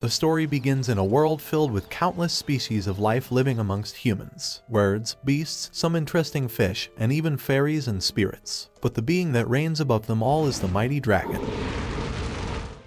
The story begins in a world filled with countless species of life living amongst humans, birds, beasts, some interesting fish, and even fairies and spirits. But the being that reigns above them all is the mighty dragon.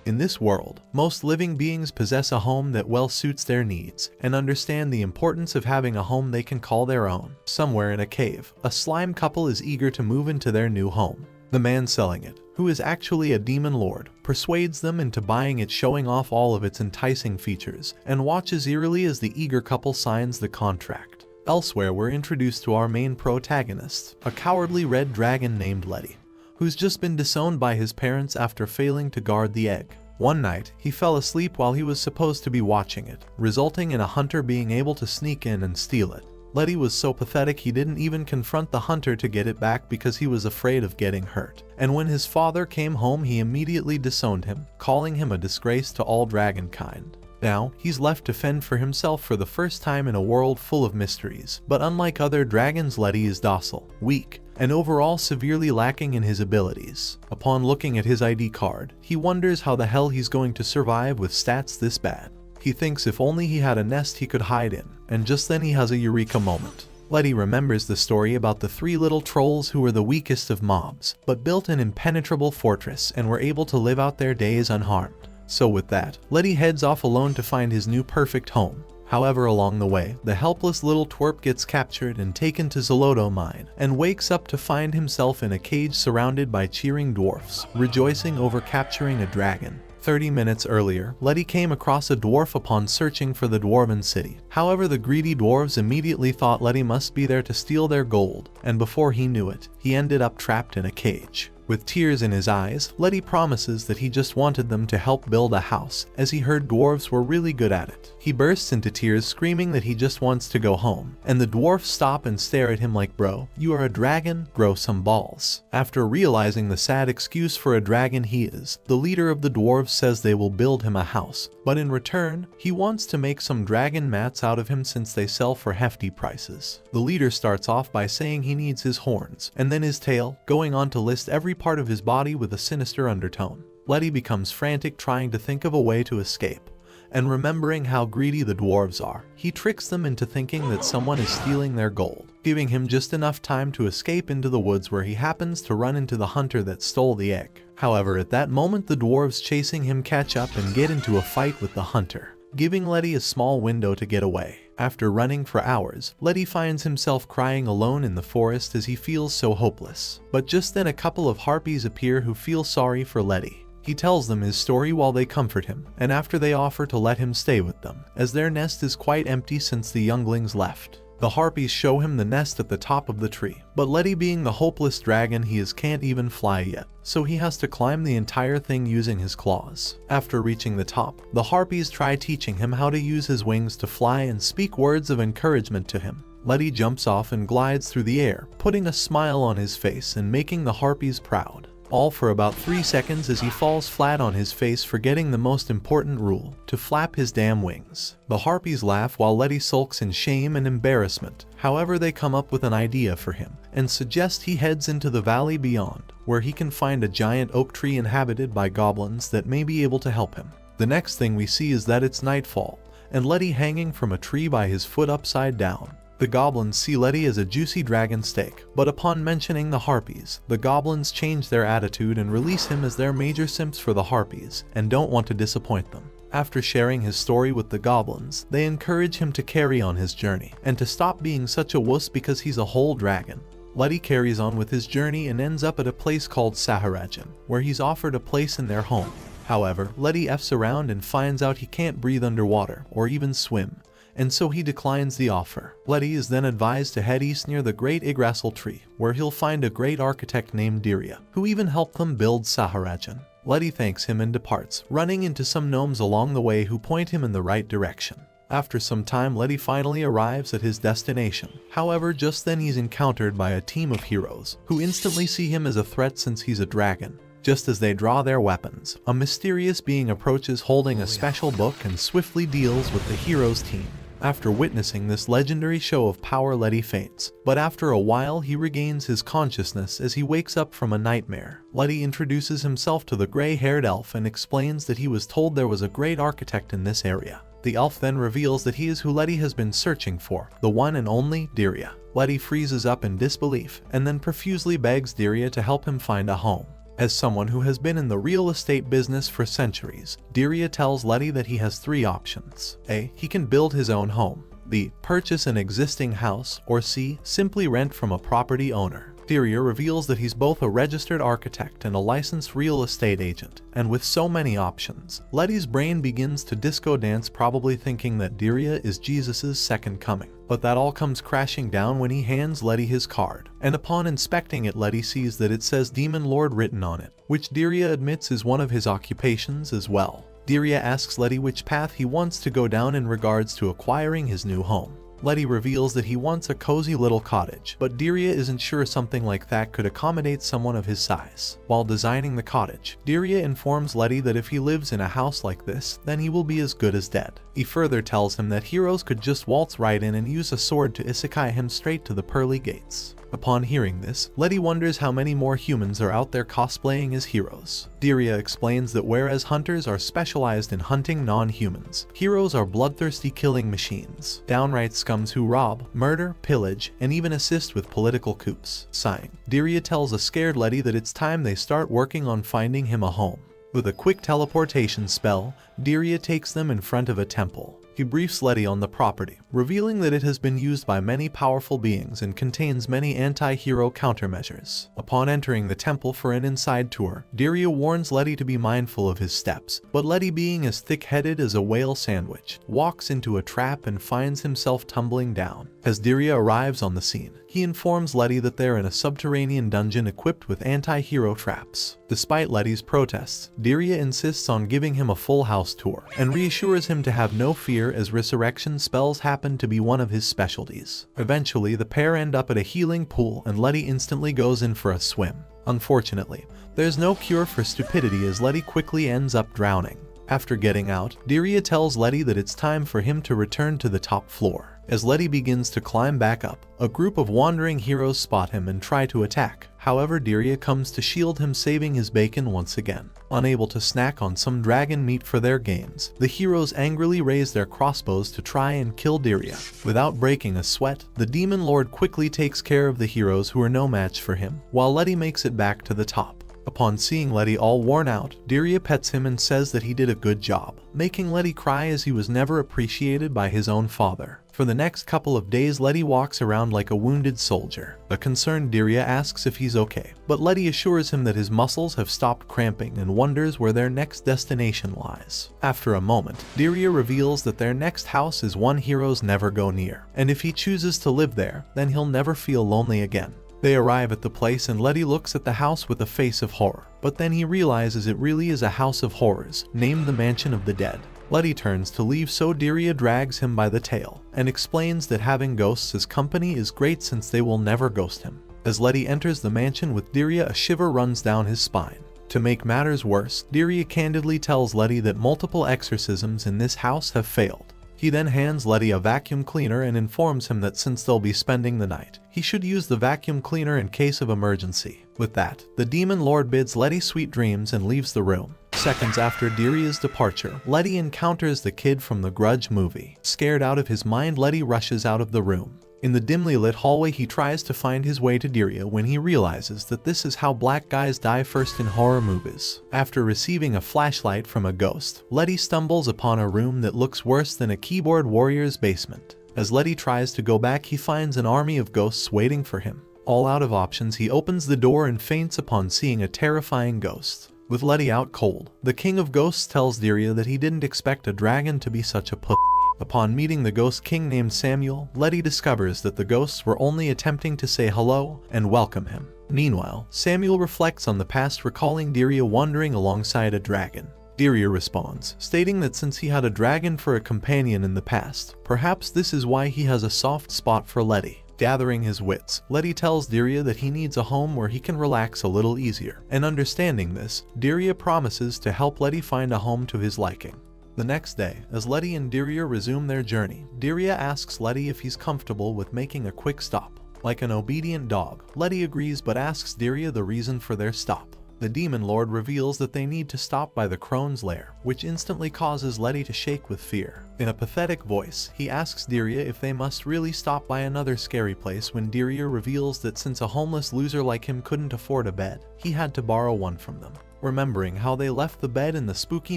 In this world, most living beings possess a home that well suits their needs, and understand the importance of having a home they can call their own. Somewhere in a cave, a slime couple is eager to move into their new home. The man selling it, who is actually a demon lord, persuades them into buying it, showing off all of its enticing features, and watches eerily as the eager couple signs the contract. Elsewhere, we're introduced to our main protagonist, a cowardly red dragon named Letty, who's just been disowned by his parents after failing to guard the egg. One night, he fell asleep while he was supposed to be watching it, resulting in a hunter being able to sneak in and steal it. Letty was so pathetic he didn't even confront the hunter to get it back because he was afraid of getting hurt. And when his father came home, he immediately disowned him, calling him a disgrace to all dragonkind. Now, he's left to fend for himself for the first time in a world full of mysteries. But unlike other dragons, Letty is docile, weak, and overall severely lacking in his abilities. Upon looking at his ID card, he wonders how the hell he's going to survive with stats this bad. He thinks if only he had a nest he could hide in, and just then he has a eureka moment. Letty remembers the story about the 3 little trolls who were the weakest of mobs, but built an impenetrable fortress and were able to live out their days unharmed. So with that, Letty heads off alone to find his new perfect home. However, along the way, the helpless little twerp gets captured and taken to Zoloto Mine, and wakes up to find himself in a cage surrounded by cheering dwarfs, rejoicing over capturing a dragon. 30 minutes earlier, Letty came across a dwarf upon searching for the dwarven city. However, the greedy dwarves immediately thought Letty must be there to steal their gold, and before he knew it, he ended up trapped in a cage. With tears in his eyes, Letty promises that he just wanted them to help build a house, as he heard dwarves were really good at it. He bursts into tears, screaming that he just wants to go home, and the dwarfs stop and stare at him like, "Bro, you are a dragon, grow some balls." After realizing the sad excuse for a dragon he is, the leader of the dwarves says they will build him a house, but in return, he wants to make some dragon mats out of him since they sell for hefty prices. The leader starts off by saying he needs his horns, and then his tail, going on to list every part of his body with a sinister undertone. Letty becomes frantic, trying to think of a way to escape, and remembering how greedy the dwarves are, he tricks them into thinking that someone is stealing their gold, giving him just enough time to escape into the woods, where he happens to run into the hunter that stole the egg. However, at that moment, the dwarves chasing him catch up and get into a fight with the hunter, giving Letty a small window to get away. After running for hours, Letty finds himself crying alone in the forest as he feels so hopeless. But just then a couple of harpies appear who feel sorry for Letty. He tells them his story while they comfort him, and after they offer to let him stay with them, as their nest is quite empty since the younglings left. The harpies show him the nest at the top of the tree, but Letty, being the hopeless dragon he is, can't even fly yet, so he has to climb the entire thing using his claws. After reaching the top, the harpies try teaching him how to use his wings to fly and speak words of encouragement to him. Letty jumps off and glides through the air, putting a smile on his face and making the harpies proud. All for about 3 seconds as he falls flat on his face, forgetting the most important rule, to flap his damn wings. The harpies laugh while Letty sulks in shame and embarrassment. However, they come up with an idea for him, and suggest he heads into the valley beyond, where he can find a giant oak tree inhabited by goblins that may be able to help him. The next thing we see is that it's nightfall, and Letty hanging from a tree by his foot upside down. The goblins see Letty as a juicy dragon steak, but upon mentioning the harpies, the goblins change their attitude and release him as their major simps for the harpies, and don't want to disappoint them. After sharing his story with the goblins, they encourage him to carry on his journey, and to stop being such a wuss because he's a whole dragon. Letty carries on with his journey and ends up at a place called Saharajan, where he's offered a place in their home. However, Letty F's around and finds out he can't breathe underwater, or even swim, and so he declines the offer. Letty is then advised to head east near the Great Yggdrasil tree, where he'll find a great architect named Diria, who even helped them build Saharajan. Letty thanks him and departs, running into some gnomes along the way who point him in the right direction. After some time, Letty finally arrives at his destination. However, just then he's encountered by a team of heroes, who instantly see him as a threat since he's a dragon. Just as they draw their weapons, a mysterious being approaches holding a special book and swiftly deals with the heroes' team. After witnessing this legendary show of power, Letty faints, but after a while he regains his consciousness as he wakes up from a nightmare. Letty introduces himself to the gray-haired elf and explains that he was told there was a great architect in this area. The elf then reveals that he is who Letty has been searching for, the one and only Diria. Letty freezes up in disbelief and then profusely begs Diria to help him find a home. As someone who has been in the real estate business for centuries, Diria tells Letty that he has 3 options. A. He can build his own home. B. Purchase an existing house. Or C. Simply rent from a property owner. Diria reveals that he's both a registered architect and a licensed real estate agent, and with so many options, Letty's brain begins to disco dance, probably thinking that Diria is Jesus's second coming. But that all comes crashing down when he hands Letty his card, and upon inspecting it, Letty sees that it says Demon Lord written on it, which Diria admits is one of his occupations as well. Diria asks Letty which path he wants to go down in regards to acquiring his new home. Letty reveals that he wants a cozy little cottage, but Diria isn't sure something like that could accommodate someone of his size. While designing the cottage, Diria informs Letty that if he lives in a house like this, then he will be as good as dead. He further tells him that heroes could just waltz right in and use a sword to isekai him straight to the pearly gates. Upon hearing this, Letty wonders how many more humans are out there cosplaying as heroes. Diria explains that whereas hunters are specialized in hunting non-humans, heroes are bloodthirsty killing machines, downright scums who rob, murder, pillage, and even assist with political coups. Sighing, Diria tells a scared Letty that it's time they start working on finding him a home. With a quick teleportation spell, Diria takes them in front of a temple. He briefs Letty on the property, revealing that it has been used by many powerful beings and contains many anti-hero countermeasures. Upon entering the temple for an inside tour, Diria warns Letty to be mindful of his steps, but Letty, being as thick-headed as a whale sandwich, walks into a trap and finds himself tumbling down. As Diria arrives on the scene, he informs Letty that they're in a subterranean dungeon equipped with anti-hero traps. Despite Letty's protests, Diria insists on giving him a full house tour and reassures him to have no fear as resurrection spells happen to be one of his specialties. Eventually, the pair end up at a healing pool and Letty instantly goes in for a swim. Unfortunately, there's no cure for stupidity as Letty quickly ends up drowning. After getting out, Diria tells Letty that it's time for him to return to the top floor. As Letty begins to climb back up, a group of wandering heroes spot him and try to attack. However, Diria comes to shield him, saving his bacon once again. Unable to snack on some dragon meat for their gains, the heroes angrily raise their crossbows to try and kill Diria. Without breaking a sweat, the Demon Lord quickly takes care of the heroes who are no match for him, while Letty makes it back to the top. Upon seeing Letty all worn out, Diria pets him and says that he did a good job, making Letty cry as he was never appreciated by his own father. For the next couple of days, Letty walks around like a wounded soldier. A concerned Diria asks if he's okay, but Letty assures him that his muscles have stopped cramping and wonders where their next destination lies. After a moment, Diria reveals that their next house is one heroes never go near, and if he chooses to live there, then he'll never feel lonely again. They arrive at the place and Letty looks at the house with a face of horror, but then he realizes it really is a house of horrors, named the Mansion of the Dead. Letty turns to leave, so Diria drags him by the tail and explains that having ghosts as company is great since they will never ghost him. As Letty enters the mansion with Diria, a shiver runs down his spine. To make matters worse, Diria candidly tells Letty that multiple exorcisms in this house have failed. He then hands Letty a vacuum cleaner and informs him that since they'll be spending the night, he should use the vacuum cleaner in case of emergency. With that, the Demon Lord bids Letty sweet dreams and leaves the room. Seconds after Diria's departure, Letty encounters the kid from the Grudge movie. Scared out of his mind, Letty rushes out of the room. In the dimly lit hallway, he tries to find his way to Diria when he realizes that this is how black guys die first in horror movies. After receiving a flashlight from a ghost, Letty stumbles upon a room that looks worse than a keyboard warrior's basement. As Letty tries to go back, he finds an army of ghosts waiting for him. All out of options, he opens the door and faints upon seeing a terrifying ghost. With Letty out cold, the King of Ghosts tells Diria that he didn't expect a dragon to be such a pussy. Upon meeting the Ghost King named Samuel, Letty discovers that the ghosts were only attempting to say hello and welcome him. Meanwhile, Samuel reflects on the past, recalling Diria wandering alongside a dragon. Diria responds, stating that since he had a dragon for a companion in the past, perhaps this is why he has a soft spot for Letty. Gathering his wits, Letty tells Diria that he needs a home where he can relax a little easier, and understanding this, Diria promises to help Letty find a home to his liking. The next day, as Letty and Dirya resume their journey, Dirya asks Letty if he's comfortable with making a quick stop. Like an obedient dog, Letty agrees but asks Dirya the reason for their stop. The demon lord reveals that they need to stop by the crone's lair, which instantly causes Letty to shake with fear. In a pathetic voice, he asks Dirya if they must really stop by another scary place when Dirya reveals that since a homeless loser like him couldn't afford a bed, he had to borrow one from them. Remembering how they left the bed in the spooky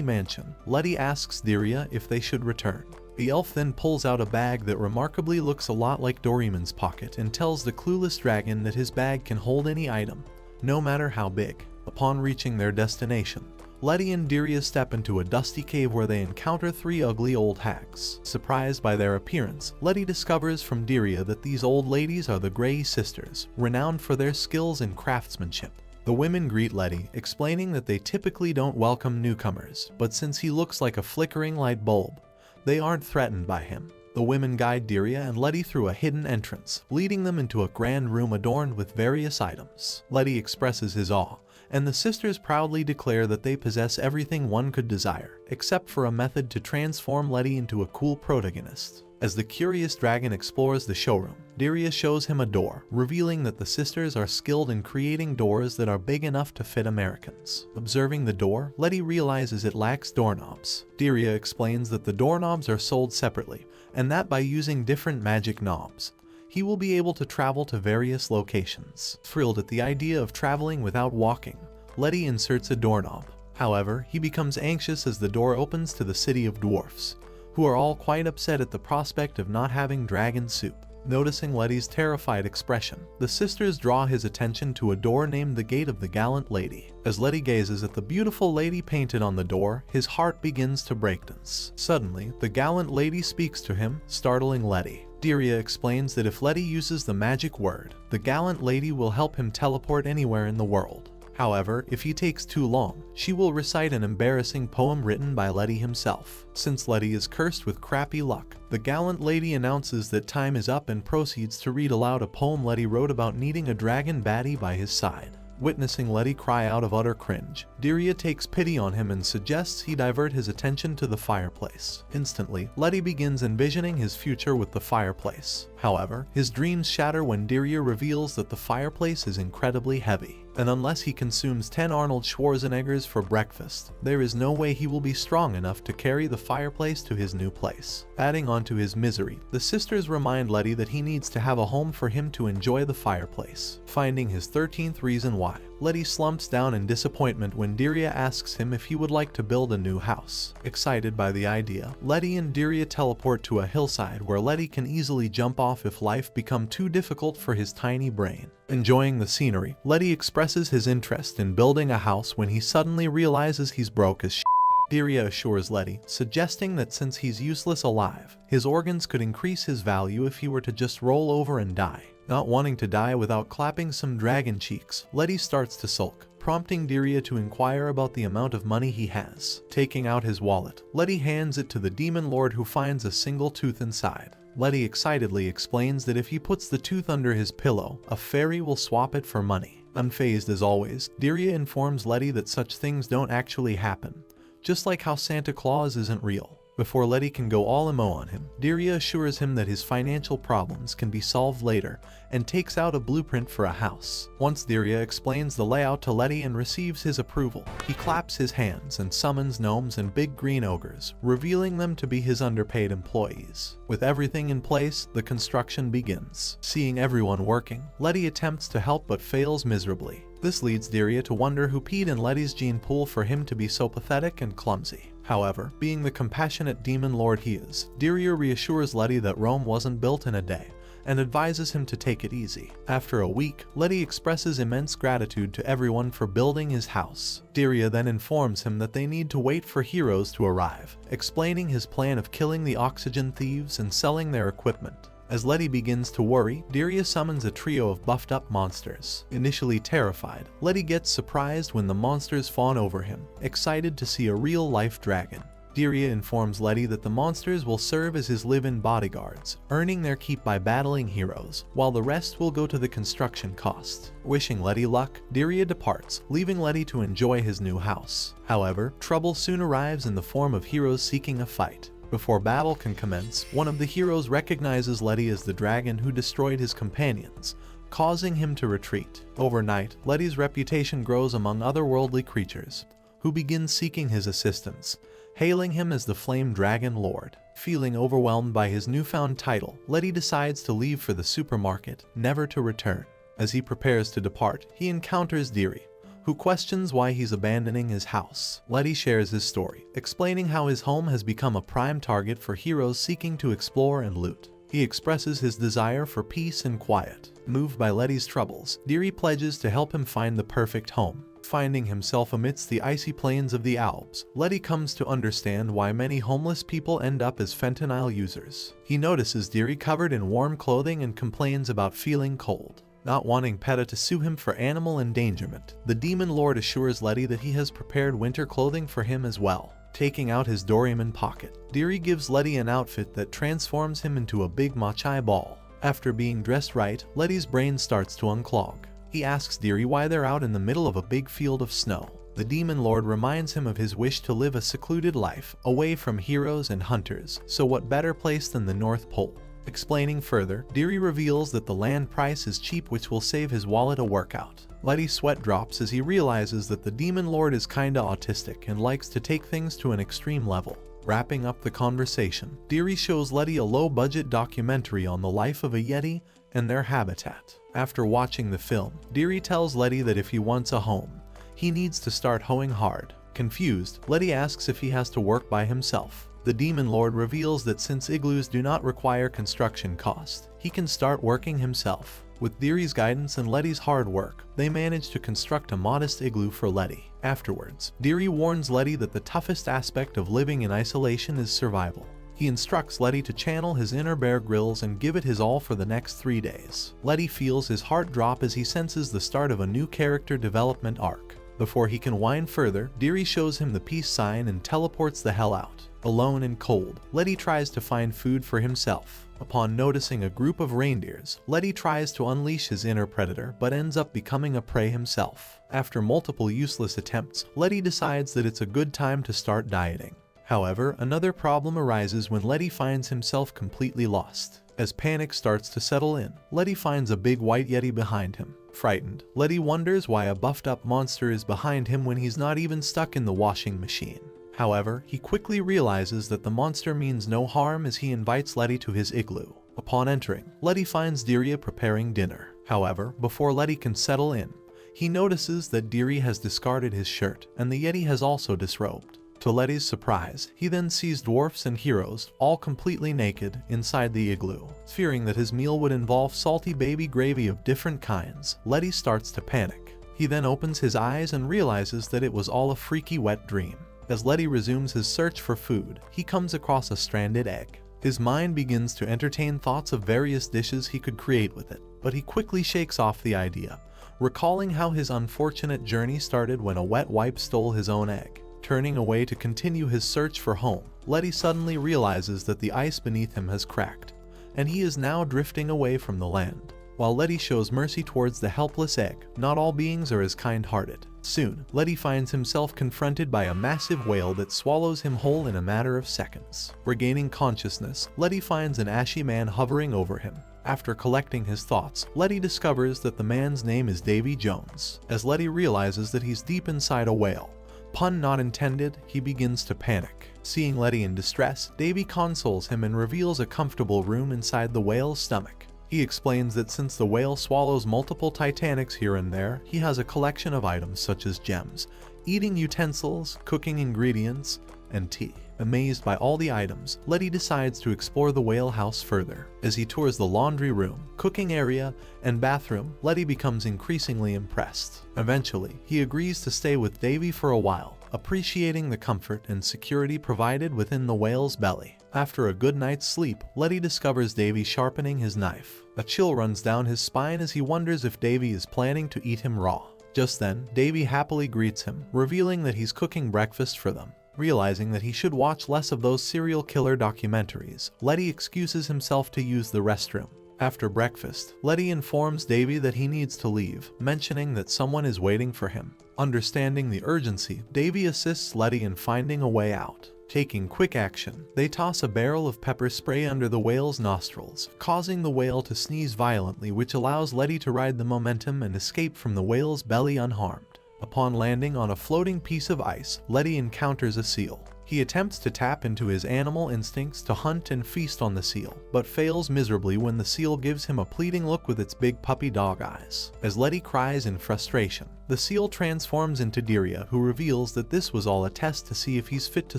mansion, Letty asks Dirya if they should return. The elf then pulls out a bag that remarkably looks a lot like Doraemon's pocket and tells the clueless dragon that his bag can hold any item, no matter how big. Upon reaching their destination, Letty and Dirya step into a dusty cave where they encounter 3 ugly old hags. Surprised by their appearance, Letty discovers from Dirya that these old ladies are the Grey Sisters, renowned for their skills in craftsmanship. The women greet Letty, explaining that they typically don't welcome newcomers, but since he looks like a flickering light bulb, they aren't threatened by him. The women guide Dirya and Letty through a hidden entrance, leading them into a grand room adorned with various items. Letty expresses his awe, and the sisters proudly declare that they possess everything one could desire, except for a method to transform Letty into a cool protagonist. As the curious dragon explores the showroom, Dirya shows him a door, revealing that the sisters are skilled in creating doors that are big enough to fit Americans. Observing the door, Letty realizes it lacks doorknobs. Dirya explains that the doorknobs are sold separately, and that by using different magic knobs, he will be able to travel to various locations. Thrilled at the idea of traveling without walking, Letty inserts a doorknob. However, he becomes anxious as the door opens to the city of dwarfs, who are all quite upset at the prospect of not having dragon soup. Noticing Letty's terrified expression, the sisters draw his attention to a door named the Gate of the Gallant Lady. As Letty gazes at the beautiful lady painted on the door, his heart begins to breakdance. Suddenly, the gallant lady speaks to him, startling Letty. Dirya explains that if Letty uses the magic word, the gallant lady will help him teleport anywhere in the world. However, if he takes too long, she will recite an embarrassing poem written by Letty himself. Since Letty is cursed with crappy luck, the gallant lady announces that time is up and proceeds to read aloud a poem Letty wrote about needing a dragon baddie by his side. Witnessing Letty cry out of utter cringe, Dirya takes pity on him and suggests he divert his attention to the fireplace. Instantly, Letty begins envisioning his future with the fireplace. However, his dreams shatter when Dirya reveals that the fireplace is incredibly heavy, and unless he consumes 10 Arnold Schwarzeneggers for breakfast, there is no way he will be strong enough to carry the fireplace to his new place. Adding on to his misery, the sisters remind Letty that he needs to have a home for him to enjoy the fireplace. Finding his 13th reason why, Letty slumps down in disappointment when Dirya asks him if he would like to build a new house. Excited by the idea, Letty and Dirya teleport to a hillside where Letty can easily jump off if life becomes too difficult for his tiny brain. Enjoying the scenery, Letty expresses his interest in building a house when he suddenly realizes he's broke as shit. Dirya assures Letty, suggesting that since he's useless alive, his organs could increase his value if he were to just roll over and die. Not wanting to die without clapping some dragon cheeks, Letty starts to sulk, prompting Dirya to inquire about the amount of money he has. Taking out his wallet, Letty hands it to the demon lord, who finds a single tooth inside. Letty excitedly explains that if he puts the tooth under his pillow, a fairy will swap it for money. Unfazed as always, Dirya informs Letty that such things don't actually happen, just like how Santa Claus isn't real. Before Letty can go all emo on him, Dirya assures him that his financial problems can be solved later and takes out a blueprint for a house. Once Dirya explains the layout to Letty and receives his approval, he claps his hands and summons gnomes and big green ogres, revealing them to be his underpaid employees. With everything in place, the construction begins. Seeing everyone working, Letty attempts to help but fails miserably. This leads Dirya to wonder who peed in Letty's gene pool for him to be so pathetic and clumsy. However, being the compassionate demon lord he is, Dirya reassures Letty that Rome wasn't built in a day, and advises him to take it easy. After a week, Letty expresses immense gratitude to everyone for building his house. Dirya then informs him that they need to wait for heroes to arrive, explaining his plan of killing the oxygen thieves and selling their equipment. As Letty begins to worry, Dirya summons a trio of buffed up monsters. Initially terrified, Letty gets surprised when the monsters fawn over him, excited to see a real-life dragon. Dirya informs Letty that the monsters will serve as his live-in bodyguards, earning their keep by battling heroes, while the rest will go to the construction cost. Wishing Letty luck, Dirya departs, leaving Letty to enjoy his new house. However, trouble soon arrives in the form of heroes seeking a fight. Before battle can commence, one of the heroes recognizes Letty as the dragon who destroyed his companions, causing him to retreat. Overnight, Letty's reputation grows among otherworldly creatures, who begin seeking his assistance, hailing him as the Flame Dragon Lord. Feeling overwhelmed by his newfound title, Letty decides to leave for the supermarket, never to return. As he prepares to depart, he encounters Dirya, who questions why he's abandoning his house. Letty shares his story, explaining how his home has become a prime target for heroes seeking to explore and loot. He expresses his desire for peace and quiet. Moved by Letty's troubles, Dirya pledges to help him find the perfect home. Finding himself amidst the icy plains of the Alps, Letty comes to understand why many homeless people end up as fentanyl users. He notices Dirya covered in warm clothing and complains about feeling cold. Not wanting Peta to sue him for animal endangerment, the Demon Lord assures Letty that he has prepared winter clothing for him as well. Taking out his Doraemon pocket, Dirya gives Letty an outfit that transforms him into a big Machai ball. After being dressed right, Letty's brain starts to unclog. He asks Dirya why they're out in the middle of a big field of snow. The Demon Lord reminds him of his wish to live a secluded life, away from heroes and hunters, so what better place than the North Pole? Explaining further, Dirya reveals that the land price is cheap, which will save his wallet a workout. Letty's sweat drops as he realizes that the Demon Lord is kinda autistic and likes to take things to an extreme level. Wrapping up the conversation, Dirya shows Letty a low-budget documentary on the life of a Yeti and their habitat. After watching the film, Dirya tells Letty that if he wants a home, he needs to start hoeing hard. Confused, Letty asks if he has to work by himself. The Demon Lord reveals that since igloos do not require construction cost, he can start working himself. With Dirya's guidance and Letty's hard work, they manage to construct a modest igloo for Letty. Afterwards, Dirya warns Letty that the toughest aspect of living in isolation is survival. He instructs Letty to channel his inner Bear Grylls and give it his all for the next 3 days. Letty feels his heart drop as he senses the start of a new character development arc. Before he can whine further, Dirya shows him the peace sign and teleports the hell out. Alone and cold, Letty tries to find food for himself. Upon noticing a group of reindeers, Letty tries to unleash his inner predator but ends up becoming a prey himself. After multiple useless attempts, Letty decides that it's a good time to start dieting. However, another problem arises when Letty finds himself completely lost. As panic starts to settle in, Letty finds a big white Yeti behind him. Frightened, Letty wonders why a buffed-up monster is behind him when he's not even stuck in the washing machine. However, he quickly realizes that the monster means no harm as he invites Letty to his igloo. Upon entering, Letty finds Dirya preparing dinner. However, before Letty can settle in, he notices that Dirya has discarded his shirt, and the Yeti has also disrobed. To Letty's surprise, he then sees dwarfs and heroes, all completely naked, inside the igloo. Fearing that his meal would involve salty baby gravy of different kinds, Letty starts to panic. He then opens his eyes and realizes that it was all a freaky wet dream. As Letty resumes his search for food, he comes across a stranded egg. His mind begins to entertain thoughts of various dishes he could create with it, but he quickly shakes off the idea, recalling how his unfortunate journey started when a wet wipe stole his own egg. Turning away to continue his search for home, Letty suddenly realizes that the ice beneath him has cracked, and he is now drifting away from the land. While Letty shows mercy towards the helpless egg, not all beings are as kind-hearted. Soon, Letty finds himself confronted by a massive whale that swallows him whole in a matter of seconds. Regaining consciousness, Letty finds an ashy man hovering over him. After collecting his thoughts, Letty discovers that the man's name is Davy Jones. As Letty realizes that he's deep inside a whale, pun not intended, he begins to panic. Seeing Letty in distress, Davy consoles him and reveals a comfortable room inside the whale's stomach. He explains that since the whale swallows multiple Titanics here and there, he has a collection of items such as gems, eating utensils, cooking ingredients, and tea. Amazed by all the items, Letty decides to explore the whale house further. As he tours the laundry room, cooking area, and bathroom, Letty becomes increasingly impressed. Eventually, he agrees to stay with Davy for a while, appreciating the comfort and security provided within the whale's belly. After a good night's sleep, Letty discovers Davy sharpening his knife. A chill runs down his spine as he wonders if Davy is planning to eat him raw. Just then, Davy happily greets him, revealing that he's cooking breakfast for them. Realizing that he should watch less of those serial killer documentaries, Letty excuses himself to use the restroom. After breakfast, Letty informs Davy that he needs to leave, mentioning that someone is waiting for him. Understanding the urgency, Davy assists Letty in finding a way out. Taking quick action, they toss a barrel of pepper spray under the whale's nostrils, causing the whale to sneeze violently, which allows Letty to ride the momentum and escape from the whale's belly unharmed. Upon landing on a floating piece of ice, Letty encounters a seal. He attempts to tap into his animal instincts to hunt and feast on the seal, but fails miserably when the seal gives him a pleading look with its big puppy dog eyes. As Letty cries in frustration, the seal transforms into Diria, who reveals that this was all a test to see if he's fit to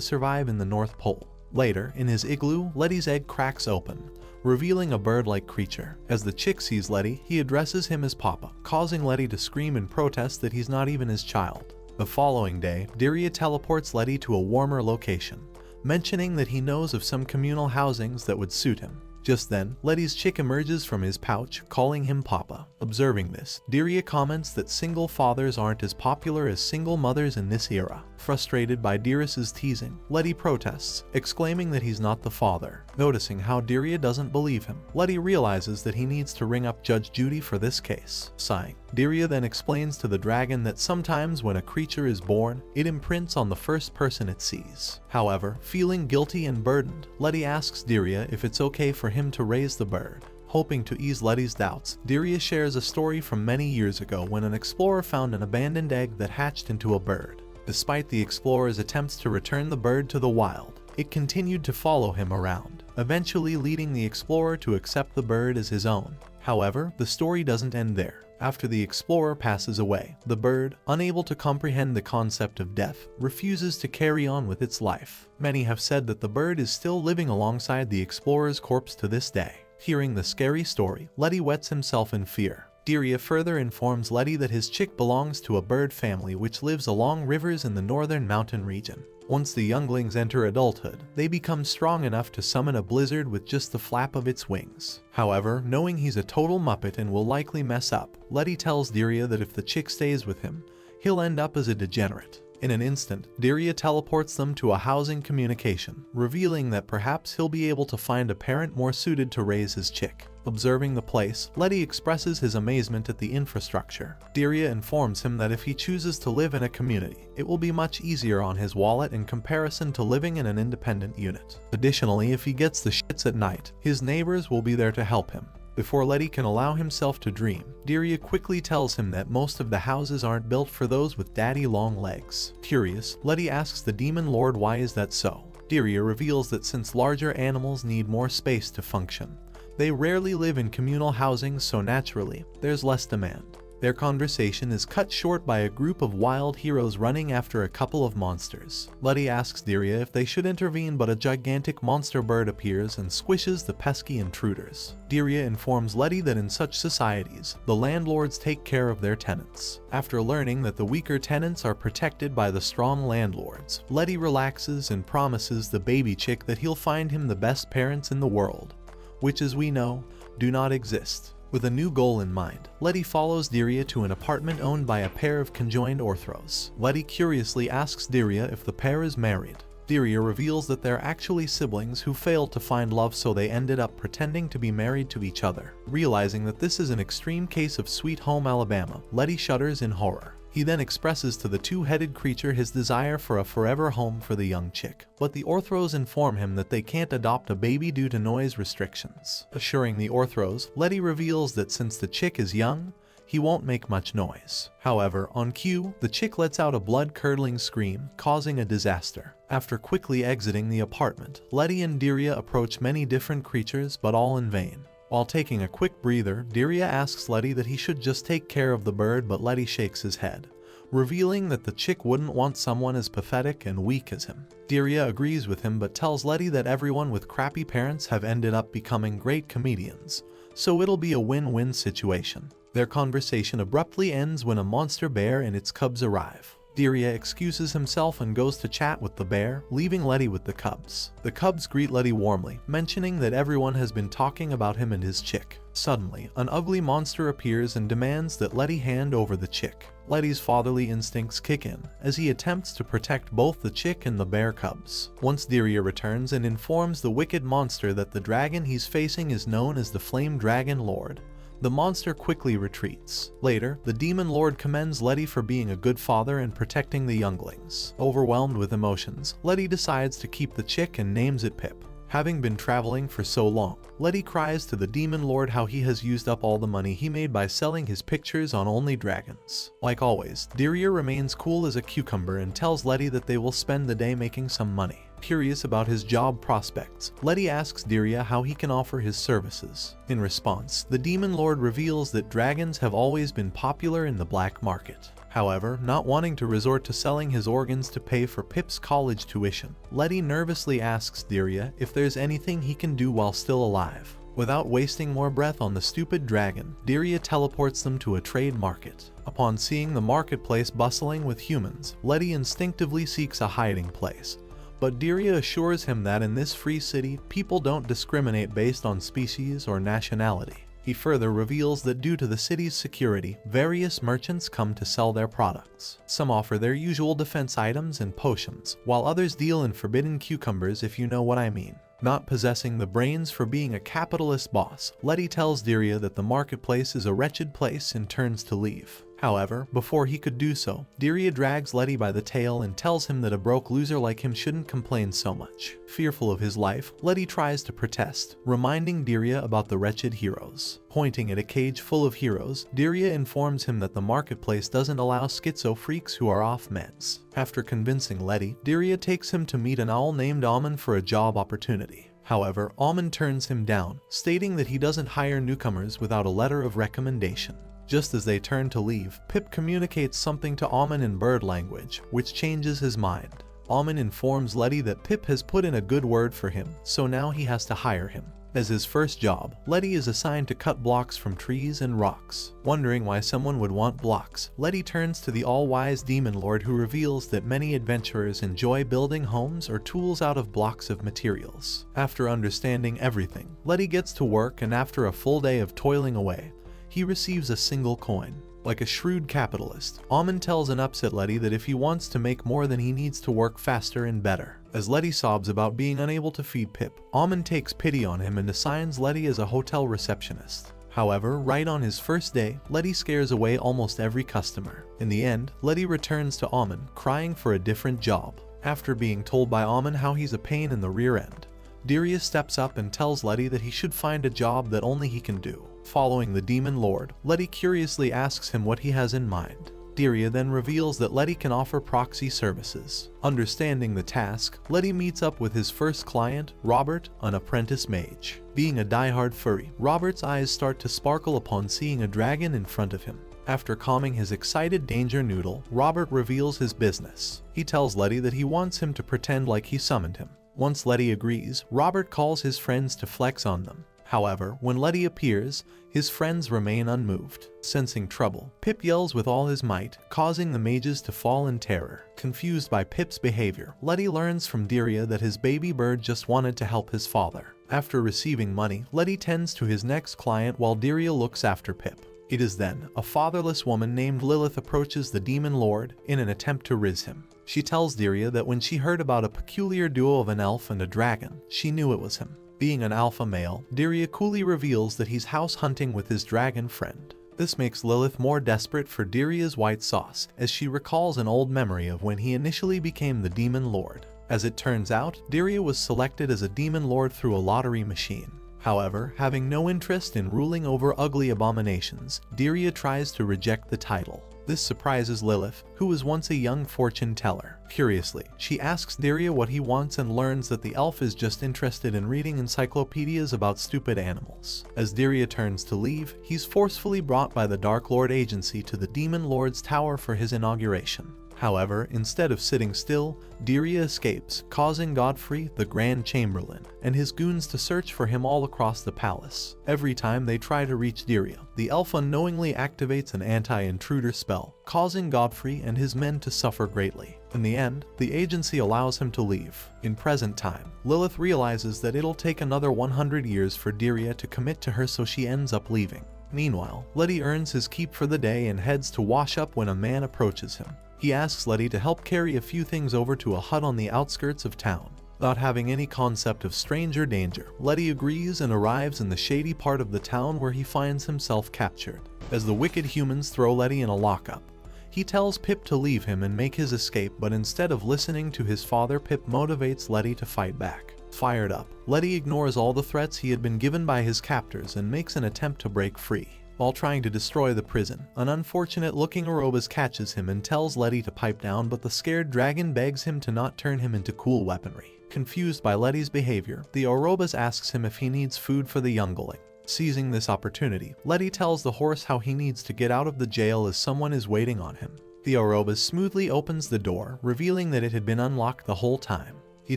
survive in the North Pole. Later, in his igloo, Letty's egg cracks open, revealing a bird-like creature. As the chick sees Letty, he addresses him as Papa, causing Letty to scream in protest that he's not even his child. The following day, Diria teleports Letty to a warmer location, mentioning that he knows of some communal housings that would suit him. Just then, Letty's chick emerges from his pouch, calling him Papa. Observing this, Diria comments that single fathers aren't as popular as single mothers in this era. Frustrated by Diris's teasing, Letty protests, exclaiming that he's not the father. Noticing how Diria doesn't believe him, Letty realizes that he needs to ring up Judge Judy for this case. Sighing, Diria then explains to the dragon that sometimes when a creature is born, it imprints on the first person it sees. However, feeling guilty and burdened, Letty asks Diria if it's okay for him to raise the bird. Hoping to ease Letty's doubts, Diria shares a story from many years ago when an explorer found an abandoned egg that hatched into a bird. Despite the explorer's attempts to return the bird to the wild, it continued to follow him around, eventually leading the explorer to accept the bird as his own. However, the story doesn't end there. After the explorer passes away, the bird, unable to comprehend the concept of death, refuses to carry on with its life. Many have said that the bird is still living alongside the explorer's corpse to this day. Hearing the scary story, Letty wets himself in fear. Diria further informs Letty that his chick belongs to a bird family which lives along rivers in the northern mountain region. Once the younglings enter adulthood, they become strong enough to summon a blizzard with just the flap of its wings. However, knowing he's a total muppet and will likely mess up, Letty tells Diria that if the chick stays with him, he'll end up as a degenerate. In an instant, Diria teleports them to a housing communication, revealing that perhaps he'll be able to find a parent more suited to raise his chick. Observing the place, Letty expresses his amazement at the infrastructure. Diria informs him that if he chooses to live in a community, it will be much easier on his wallet in comparison to living in an independent unit. Additionally, if he gets the shits at night, his neighbors will be there to help him. Before Letty can allow himself to dream, Diria quickly tells him that most of the houses aren't built for those with daddy long legs. Curious, Letty asks the demon lord why is that so. Diria reveals that since larger animals need more space to function, they rarely live in communal housing, so naturally, there's less demand. Their conversation is cut short by a group of wild heroes running after a couple of monsters. Letty asks Diria if they should intervene, but a gigantic monster bird appears and squishes the pesky intruders. Diria informs Letty that in such societies, the landlords take care of their tenants. After learning that the weaker tenants are protected by the strong landlords, Letty relaxes and promises the baby chick that he'll find him the best parents in the world, which, as we know, do not exist. With a new goal in mind, Letty follows Diria to an apartment owned by a pair of conjoined orthros. Letty curiously asks Diria if the pair is married. Diria reveals that they're actually siblings who failed to find love, so they ended up pretending to be married to each other. Realizing that this is an extreme case of Sweet Home Alabama, Letty shudders in horror. He then expresses to the two-headed creature his desire for a forever home for the young chick, but the orthros inform him that they can't adopt a baby due to noise restrictions. Assuring the orthros, Letty reveals that since the chick is young, he won't make much noise. However, on cue, the chick lets out a blood-curdling scream, causing a disaster. After quickly exiting the apartment, Letty and Diria approach many different creatures, but all in vain. While taking a quick breather, Diria asks Letty that he should just take care of the bird, but Letty shakes his head, revealing that the chick wouldn't want someone as pathetic and weak as him. Diria agrees with him but tells Letty that everyone with crappy parents have ended up becoming great comedians, so it'll be a win-win situation. Their conversation abruptly ends when a monster bear and its cubs arrive. Diria excuses himself and goes to chat with the bear, leaving Letty with the cubs. The cubs greet Letty warmly, mentioning that everyone has been talking about him and his chick. Suddenly, an ugly monster appears and demands that Letty hand over the chick. Letty's fatherly instincts kick in, as he attempts to protect both the chick and the bear cubs. Once Diria returns and informs the wicked monster that the dragon he's facing is known as the Flame Dragon Lord, the monster quickly retreats. Later, the demon lord commends Letty for being a good father and protecting the younglings. Overwhelmed with emotions, Letty decides to keep the chick and names it Pip. Having been traveling for so long, Letty cries to the demon lord how he has used up all the money he made by selling his pictures on Only Dragons. Like always, Diria remains cool as a cucumber and tells Letty that they will spend the day making some money. Curious about his job prospects, Letty asks Diria how he can offer his services. In response, the demon lord reveals that dragons have always been popular in the black market. However, not wanting to resort to selling his organs to pay for Pip's college tuition, Letty nervously asks Diria if there's anything he can do while still alive. Without wasting more breath on the stupid dragon, Diria teleports them to a trade market. Upon seeing the marketplace bustling with humans, Letty instinctively seeks a hiding place. But Diria assures him that in this free city, people don't discriminate based on species or nationality. He further reveals that due to the city's security, various merchants come to sell their products. Some offer their usual defense items and potions, while others deal in forbidden cucumbers, if you know what I mean. Not possessing the brains for being a capitalist boss, Letty tells Diria that the marketplace is a wretched place and turns to leave. However, before he could do so, Diria drags Letty by the tail and tells him that a broke loser like him shouldn't complain so much. Fearful of his life, Letty tries to protest, reminding Diria about the wretched heroes. Pointing at a cage full of heroes, Diria informs him that the marketplace doesn't allow schizo freaks who are off meds. After convincing Letty, Diria takes him to meet an owl named Amon for a job opportunity. However, Amon turns him down, stating that he doesn't hire newcomers without a letter of recommendation. Just as they turn to leave, Pip communicates something to Amon in bird language, which changes his mind. Amon informs Letty that Pip has put in a good word for him, so now he has to hire him. As his first job, Letty is assigned to cut blocks from trees and rocks. Wondering why someone would want blocks, Letty turns to the all-wise demon lord who reveals that many adventurers enjoy building homes or tools out of blocks of materials. After understanding everything, Letty gets to work, and after a full day of toiling away, he receives a single coin. Like a shrewd capitalist, Amon tells an upset Letty that if he wants to make more, then he needs to work faster and better. As Letty sobs about being unable to feed Pip, Amon takes pity on him and assigns Letty as a hotel receptionist. However, right on his first day, Letty scares away almost every customer. In the end, Letty returns to Amon, crying for a different job. After being told by Amon how he's a pain in the rear end, Diria steps up and tells Letty that he should find a job that only he can do. Following the demon lord, Letty curiously asks him what he has in mind. Diria then reveals that Letty can offer proxy services. Understanding the task, Letty meets up with his first client, Robert, an apprentice mage. Being a diehard furry, Robert's eyes start to sparkle upon seeing a dragon in front of him. After calming his excited danger noodle, Robert reveals his business. He tells Letty that he wants him to pretend like he summoned him. Once Letty agrees, Robert calls his friends to flex on them. However, when Letty appears, his friends remain unmoved. Sensing trouble, Pip yells with all his might, causing the mages to fall in terror. Confused by Pip's behavior, Letty learns from Diria that his baby bird just wanted to help his father. After receiving money, Letty tends to his next client while Diria looks after Pip. It is then a fatherless woman named Lilith approaches the demon lord in an attempt to riz him. She tells Diria that when she heard about a peculiar duo of an elf and a dragon, she knew it was him. Being an alpha male, Diria coolly reveals that he's house hunting with his dragon friend. This makes Lilith more desperate for Diria's white sauce, as she recalls an old memory of when he initially became the demon lord. As it turns out, Diria was selected as a demon lord through a lottery machine. However, having no interest in ruling over ugly abominations, Diria tries to reject the title. This surprises Lilith, who was once a young fortune teller. Curiously, she asks Diria what he wants and learns that the elf is just interested in reading encyclopedias about stupid animals. As Diria turns to leave, he's forcefully brought by the Dark Lord agency to the Demon Lord's tower for his inauguration. However, instead of sitting still, Dirya escapes, causing Godfrey, the Grand Chamberlain, and his goons to search for him all across the palace. Every time they try to reach Dirya, the elf unknowingly activates an anti-intruder spell, causing Godfrey and his men to suffer greatly. In the end, the agency allows him to leave. In present time, Lilith realizes that it'll take another 100 years for Dirya to commit to her, so she ends up leaving. Meanwhile, Letty earns his keep for the day and heads to wash up when a man approaches him. He asks Letty to help carry a few things over to a hut on the outskirts of town. Not having any concept of stranger danger, Letty agrees and arrives in the shady part of the town where he finds himself captured. As the wicked humans throw Letty in a lockup, he tells Pip to leave him and make his escape, but instead of listening to his father, Pip motivates Letty to fight back. Fired up, Letty ignores all the threats he had been given by his captors and makes an attempt to break free. While trying to destroy the prison, an unfortunate-looking Orobas catches him and tells Letty to pipe down, but the scared dragon begs him to not turn him into cool weaponry. Confused by Letty's behavior, the Orobas asks him if he needs food for the youngling. Seizing this opportunity, Letty tells the horse how he needs to get out of the jail as someone is waiting on him. The Orobas smoothly opens the door, revealing that it had been unlocked the whole time. He